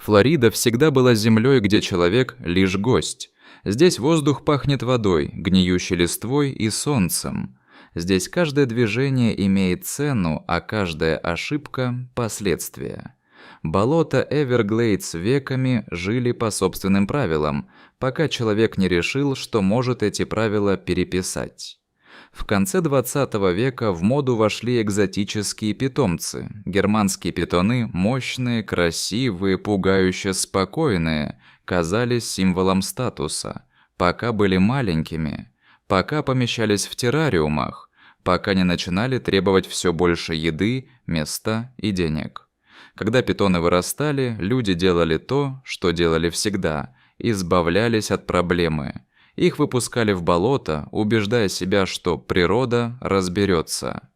Флорида всегда была землей, где человек лишь гость. Здесь воздух пахнет водой, гниющей листвой и солнцем. Здесь каждое движение имеет цену, а каждая ошибка – последствия. Болота Эверглейдс веками жили по собственным правилам, пока человек не решил, что может эти правила переписать. В конце 20 века в моду вошли экзотические питомцы. Германские питоны, мощные, красивые, пугающе спокойные, казались символом статуса, пока были маленькими, пока помещались в террариумах, пока не начинали требовать все больше еды, места и денег. Когда питоны вырастали, люди делали то, что делали всегда, избавлялись от проблемы. Их выпускали в болото, убеждая себя, что природа разберется.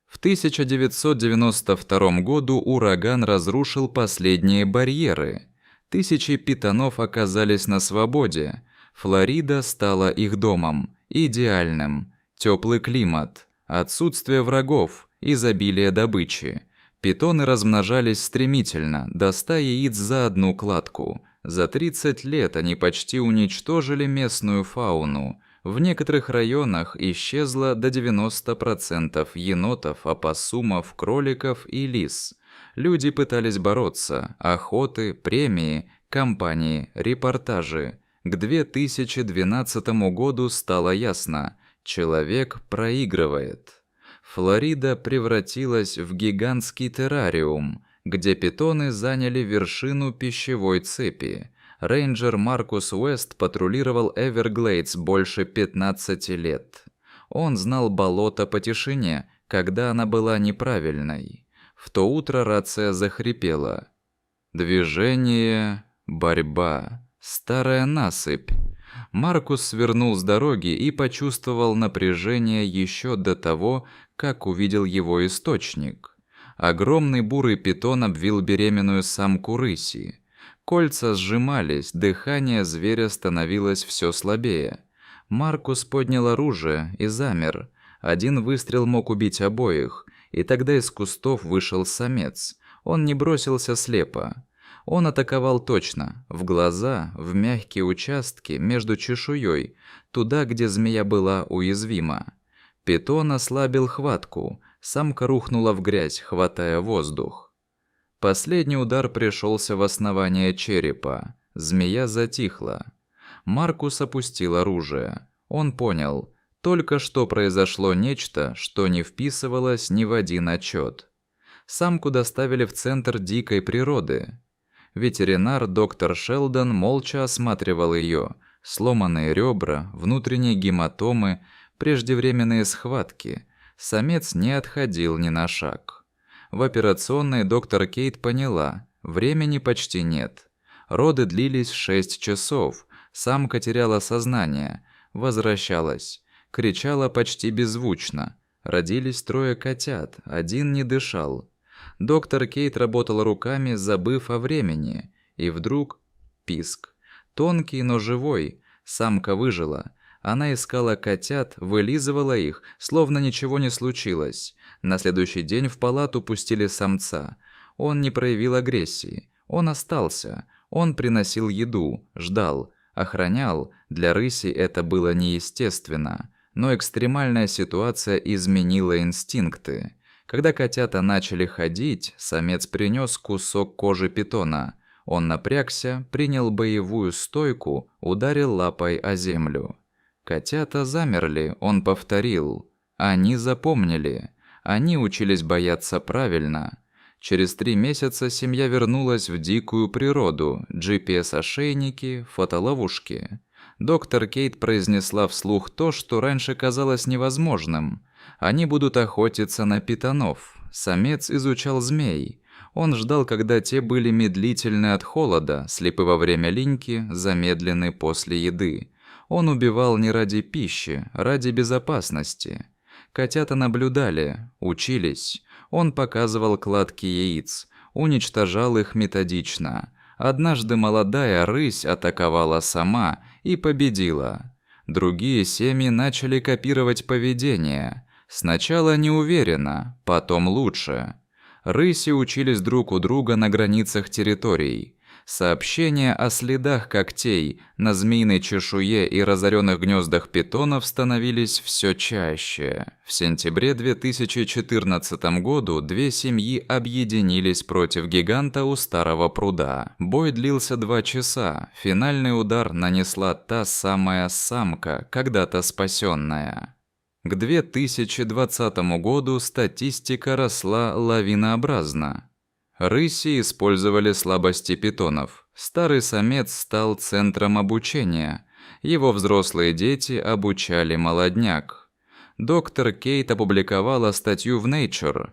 В 1992 году ураган разрушил последние барьеры. Тысячи питонов оказались на свободе. Флорида стала их домом, идеальным. Теплый климат, отсутствие врагов, изобилие добычи. Питоны размножались стремительно, до 100 яиц за одну кладку. За 30 лет они почти уничтожили местную фауну. В некоторых районах исчезло до 90% енотов, опоссумов, кроликов и лис. Люди пытались бороться. Охоты, премии, кампании, репортажи. К 2012 году стало ясно – человек проигрывает. Флорида превратилась в гигантский террариум, где питоны заняли вершину пищевой цепи. Рейнджер Маркус Уэст патрулировал Эверглейдс больше 15 лет. Он знал болото по тишине, когда она была неправильной. В то утро рация захрипела. Движение, борьба, старая насыпь. Маркус свернул с дороги и почувствовал напряжение еще до того, как увидел его источник. Огромный бурый питон обвил беременную самку рыси. Кольца сжимались, дыхание зверя становилось все слабее. Маркус поднял оружие и замер. Один выстрел мог убить обоих, и тогда из кустов вышел самец. Он не бросился слепо. Он атаковал точно, в глаза, в мягкие участки между чешуей, туда, где змея была уязвима. Питон ослабил хватку, самка рухнула в грязь, хватая воздух. Последний удар пришелся в основание черепа. Змея затихла. Маркус опустил оружие. Он понял, только что произошло нечто, что не вписывалось ни в один отчет. Самку доставили в центр дикой природы. Ветеринар доктор Шелдон молча осматривал ее. Сломанные ребра, внутренние гематомы, преждевременные схватки. Самец не отходил ни на шаг. В операционной доктор Кейт поняла, времени почти нет. Роды длились 6 часов. Самка теряла сознание, возвращалась, кричала почти беззвучно. Родились 3 котят, один не дышал. Доктор Кейт работала руками, забыв о времени. И вдруг писк. Тонкий, но живой. Самка выжила. Она искала котят, вылизывала их, словно ничего не случилось. На следующий день в палату пустили самца. Он не проявил агрессии. Он остался. Он приносил еду, ждал, охранял. Для рыси это было неестественно. Но экстремальная ситуация изменила инстинкты. Когда котята начали ходить, самец принес кусок кожи питона. Он напрягся, принял боевую стойку, ударил лапой о землю. Котята замерли, он повторил. Они запомнили. Они учились бояться правильно. Через 3 месяца семья вернулась в дикую природу. GPS-ошейники, фотоловушки. Доктор Кейт произнесла вслух то, что раньше казалось невозможным. Они будут охотиться на питонов. Самец изучал змей. Он ждал, когда те были медлительны от холода, слепы во время линьки, замедлены после еды. Он убивал не ради пищи, ради безопасности. Котята наблюдали, учились. Он показывал кладки яиц, уничтожал их методично. Однажды молодая рысь атаковала сама и победила. Другие семьи начали копировать поведение. Сначала неуверенно, потом лучше. Рыси учились друг у друга на границах территорий. Сообщения о следах когтей на змеиной чешуе и разоренных гнездах питонов становились все чаще. В сентябре 2014 году две семьи объединились против гиганта у старого пруда. Бой длился 2 часа. Финальный удар нанесла та самая самка, когда-то спасенная. К 2020 году статистика росла лавинообразно. Рыси использовали слабости питонов. Старый самец стал центром обучения. Его взрослые дети обучали молодняк. Доктор Кейт опубликовала статью в Nature.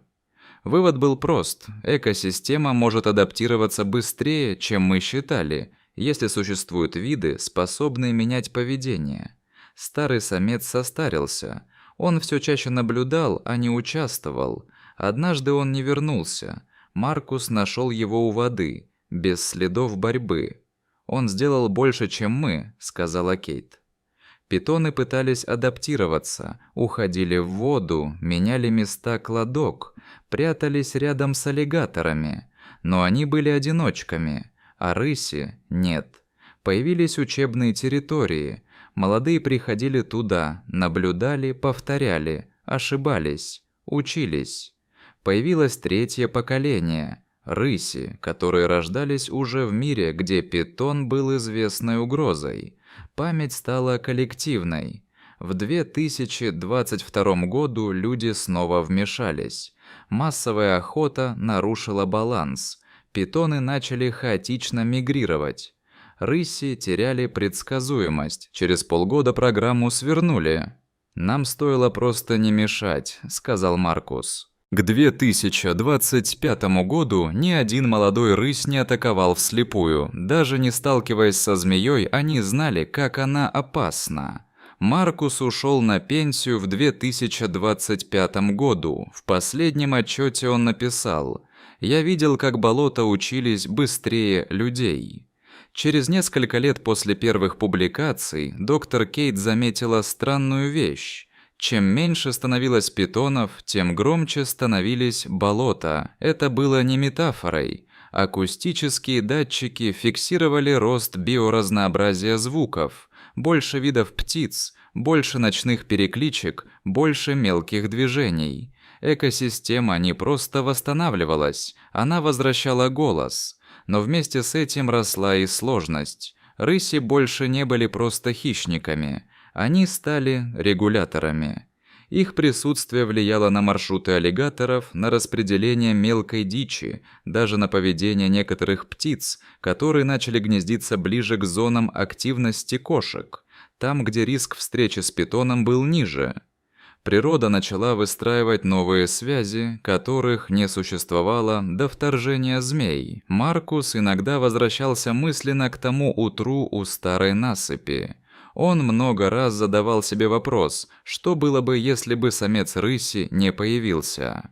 Вывод был прост. Экосистема может адаптироваться быстрее, чем мы считали, если существуют виды, способные менять поведение. Старый самец состарился. Он все чаще наблюдал, а не участвовал. Однажды он не вернулся. Маркус нашел его у воды, без следов борьбы. «Он сделал больше, чем мы», — сказала Кейт. Питоны пытались адаптироваться, уходили в воду, меняли места кладок, прятались рядом с аллигаторами. Но они были одиночками, а рыси — нет. Появились учебные территории. Молодые приходили туда, наблюдали, повторяли, ошибались, учились. Появилось третье поколение – рыси, которые рождались уже в мире, где питон был известной угрозой. Память стала коллективной. В 2022 году люди снова вмешались. Массовая охота нарушила баланс. Питоны начали хаотично мигрировать. Рыси теряли предсказуемость. Через полгода программу свернули. «Нам стоило просто не мешать», – сказал Маркус. К 2025 году ни один молодой рысь не атаковал вслепую. Даже не сталкиваясь со змеей, они знали, как она опасна. Маркус ушел на пенсию в 2025 году. В последнем отчете он написал: «Я видел, как болота учились быстрее людей». Через несколько лет после первых публикаций доктор Кейт заметила странную вещь. Чем меньше становилось питонов, тем громче становились болота. Это было не метафорой. Акустические датчики фиксировали рост биоразнообразия звуков. Больше видов птиц, больше ночных перекличек, больше мелких движений. Экосистема не просто восстанавливалась, она возвращала голос. Но вместе с этим росла и сложность. Рыси больше не были просто хищниками. Они стали регуляторами. Их присутствие влияло на маршруты аллигаторов, на распределение мелкой дичи, даже на поведение некоторых птиц, которые начали гнездиться ближе к зонам активности кошек, там, где риск встречи с питоном был ниже. Природа начала выстраивать новые связи, которых не существовало до вторжения змей. Маркус иногда возвращался мысленно к тому утру у старой насыпи. Он много раз задавал себе вопрос, что было бы, если бы самец рыси не появился.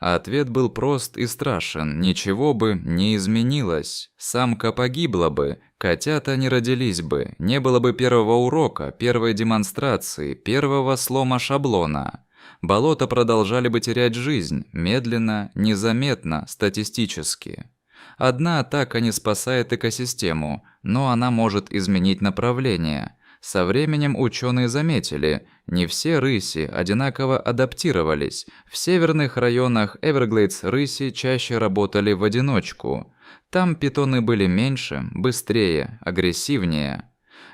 А ответ был прост и страшен: ничего бы не изменилось. Самка погибла бы, котята не родились бы, не было бы первого урока, первой демонстрации, первого слома шаблона. Болота продолжали бы терять жизнь, медленно, незаметно, статистически. Одна атака не спасает экосистему, но она может изменить направление. Со временем ученые заметили, не все рыси одинаково адаптировались. В северных районах Эверглейдс рыси чаще работали в одиночку. Там питоны были меньше, быстрее, агрессивнее.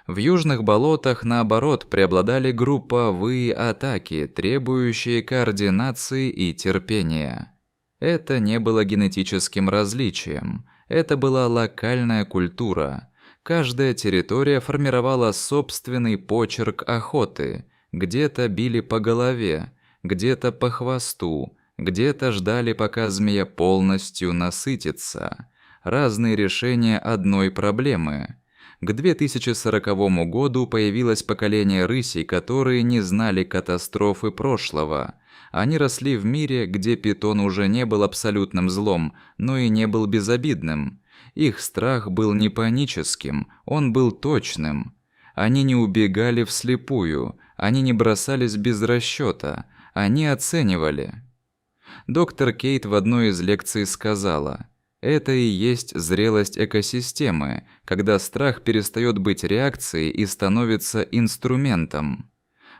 В южных болотах, наоборот, преобладали групповые атаки, требующие координации и терпения. Это не было генетическим различием, это была локальная культура. Каждая территория формировала собственный почерк охоты. Где-то били по голове, где-то по хвосту, где-то ждали, пока змея полностью насытится. Разные решения одной проблемы. К 2040 году появилось поколение рысей, которые не знали катастрофы прошлого. Они росли в мире, где питон уже не был абсолютным злом, но и не был безобидным. Их страх был не паническим, он был точным. Они не убегали вслепую, они не бросались без расчета, они оценивали. Доктор Кейт в одной из лекций сказала: Это и есть зрелость экосистемы, когда страх перестает быть реакцией и становится инструментом.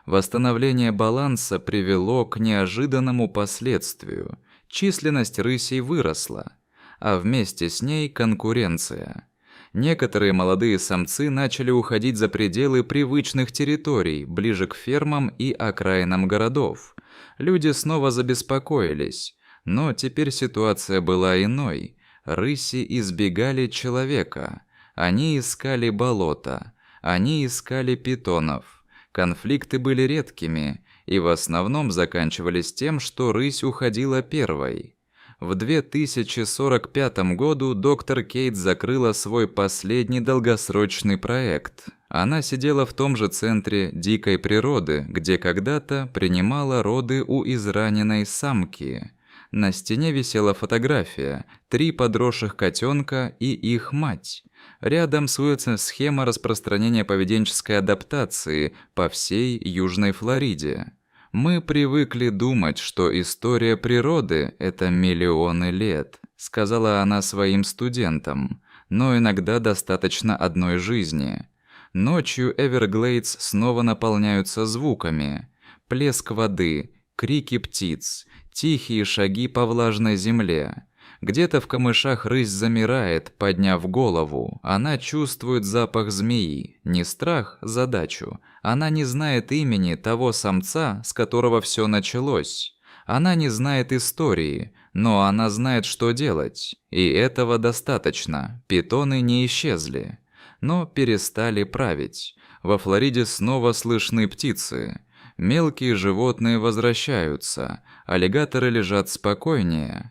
Восстановление баланса привело к неожиданному последствию. Численность рысей выросла, а вместе с ней конкуренция. Некоторые молодые самцы начали уходить за пределы привычных территорий, ближе к фермам и окраинам городов. Люди снова забеспокоились, но теперь ситуация была иной. Рыси избегали человека. Они искали болота. Они искали питонов. Конфликты были редкими и в основном заканчивались тем, что рысь уходила первой. В 2045 году доктор Кейт закрыла свой последний долгосрочный проект. Она сидела в том же центре дикой природы, где когда-то принимала роды у израненной самки. На стене висела фотография: 3 подросших котенка и их мать. Рядом сводится схема распространения поведенческой адаптации по всей Южной Флориде. Мы привыкли думать, что история природы – это миллионы лет, сказала она своим студентам, но иногда достаточно одной жизни. Ночью Эверглейдс снова наполняются звуками: плеск воды, крики птиц, тихие шаги по влажной земле. Где-то в камышах рысь замирает, подняв голову. Она чувствует запах змеи. Не страх, задачу. Она не знает имени того самца, с которого все началось. Она не знает истории, но она знает, что делать. И этого достаточно. Питоны не исчезли, но перестали править. Во Флориде снова слышны птицы. Мелкие животные возвращаются. Аллигаторы лежат спокойнее.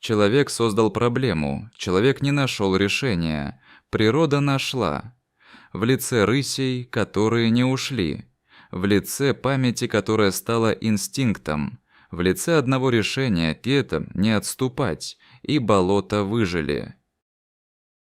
Человек создал проблему, человек не нашел решения, природа нашла. В лице рысей, которые не ушли, в лице памяти, которая стала инстинктом, в лице одного решения — это не отступать, и болота выжили.